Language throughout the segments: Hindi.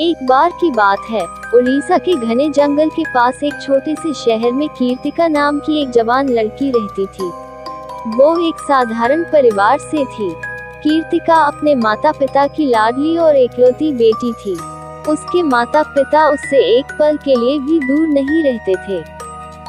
एक बार की बात है, उड़ीसा के घने जंगल के पास एक छोटे से शहर में कीर्तिका नाम की एक जवान लड़की रहती थी। वो एक साधारण परिवार से थी। कीर्तिका अपने माता पिता की लाडली और इकलौती बेटी थी। उसके माता पिता उससे एक पल के लिए भी दूर नहीं रहते थे।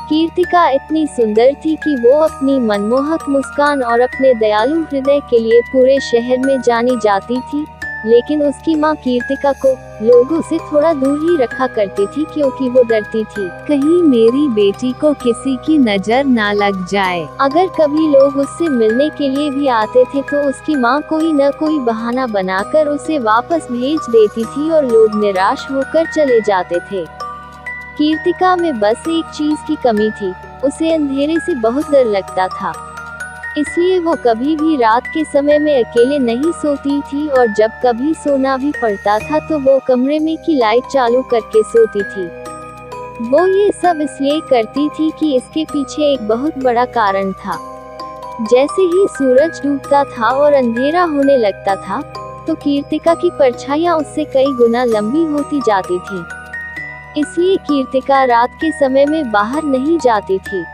कीर्तिका इतनी सुंदर थी कि वो अपनी मनमोहक मुस्कान और अपने दयालु हृदय के लिए पूरे शहर में जानी जाती थी। लेकिन उसकी माँ कीर्तिका को लोगों से थोड़ा दूर ही रखा करती थी, क्योंकि वो डरती थी कहीं मेरी बेटी को किसी की नजर ना लग जाए। अगर कभी लोग उससे मिलने के लिए भी आते थे तो उसकी माँ कोई न कोई बहाना बनाकर उसे वापस भेज देती थी और लोग निराश होकर चले जाते थे। कीर्तिका में बस एक चीज की कमी थी, उसे अंधेरे से बहुत डर लगता था। इसलिए वो कभी भी रात के समय में अकेले नहीं सोती थी, और जब कभी सोना भी पड़ता था तो वो कमरे में की लाइट चालू करके सोती थी। वो ये सब इसलिए करती थी कि इसके पीछे एक बहुत बड़ा कारण था। जैसे ही सूरज डूबता था और अंधेरा होने लगता था, तो कीर्तिका की परछाइयां उससे कई गुना लंबी होती जाती थी। इसलिए कीर्तिका रात के समय में बाहर नहीं जाती थी,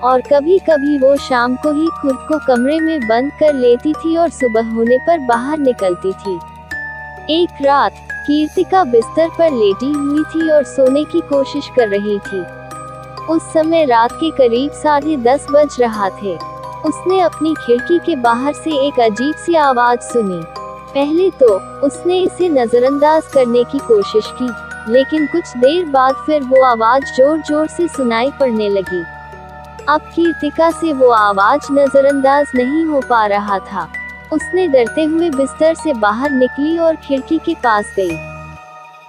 और कभी कभी वो शाम को ही खुद को कमरे में बंद कर लेती थी और सुबह होने पर बाहर निकलती थी। एक रात कीर्तिका बिस्तर पर लेटी हुई थी और सोने की कोशिश कर रही थी। उस समय रात के करीब 10:30 बज रहा थे। उसने अपनी खिड़की के बाहर से एक अजीब सी आवाज सुनी। पहले तो उसने इसे नजरअंदाज करने की कोशिश की, लेकिन कुछ देर बाद फिर वो आवाज जोर जोर से सुनाई पड़ने लगी। अब कीर्तिका से वो आवाज नजरअंदाज नहीं हो पा रहा था। उसने डरते हुए बिस्तर से बाहर निकली और खिड़की के पास गई।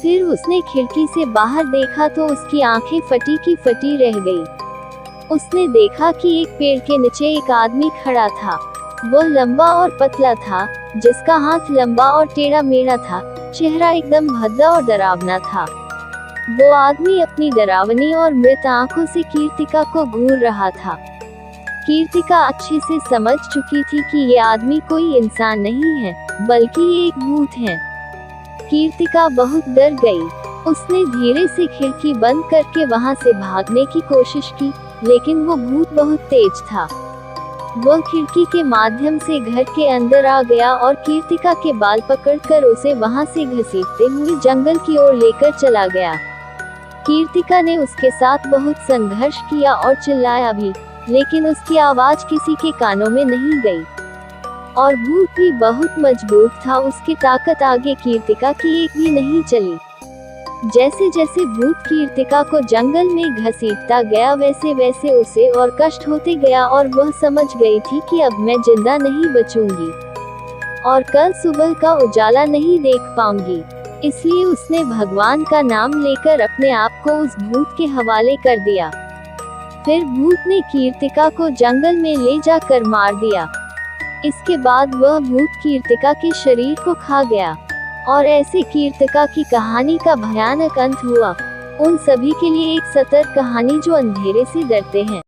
फिर उसने खिड़की से बाहर देखा तो उसकी आंखें फटी की फटी रह गई। उसने देखा कि एक पेड़ के नीचे एक आदमी खड़ा था। वो लंबा और पतला था, जिसका हाथ लंबा और टेढ़ा मेढ़ा था। चेहरा एकदम भद्दा और डरावना था। वो आदमी अपनी डरावनी और मृत आंखों से कीर्तिका को घूर रहा था। कीर्तिका अच्छे से समझ चुकी थी कि ये आदमी कोई इंसान नहीं है, बल्कि एक भूत है। कीर्तिका बहुत डर गई। उसने धीरे से खिड़की बंद करके वहां से भागने की कोशिश की, लेकिन वो भूत बहुत तेज था। वो खिड़की के माध्यम से घर के अंदर आ गया और कीर्तिका के बाल पकड़कर उसे वहां से घसीटते हुए जंगल की ओर लेकर चला गया। कीर्तिका ने उसके साथ बहुत संघर्ष किया और चिल्लाया भी, लेकिन उसकी आवाज किसी के कानों में नहीं गई। और भूत भी बहुत मजबूत था, उसकी ताकत आगे कीर्तिका की एक भी नहीं चली। जैसे जैसे भूत कीर्तिका को जंगल में घसीटता गया, वैसे वैसे उसे और कष्ट होते गया, और वह समझ गई थी कि अब मैं जिंदा नहीं बचूंगी और कल सुबह का उजाला नहीं देख पाऊंगी। इसलिए उसने भगवान का नाम लेकर अपने आप को उस भूत के हवाले कर दिया। फिर भूत ने कीर्तिका को जंगल में ले जाकर मार दिया। इसके बाद वह भूत कीर्तिका के शरीर को खा गया, और ऐसे कीर्तिका की कहानी का भयानक अंत हुआ। उन सभी के लिए एक सतर्क कहानी जो अंधेरे से डरते हैं।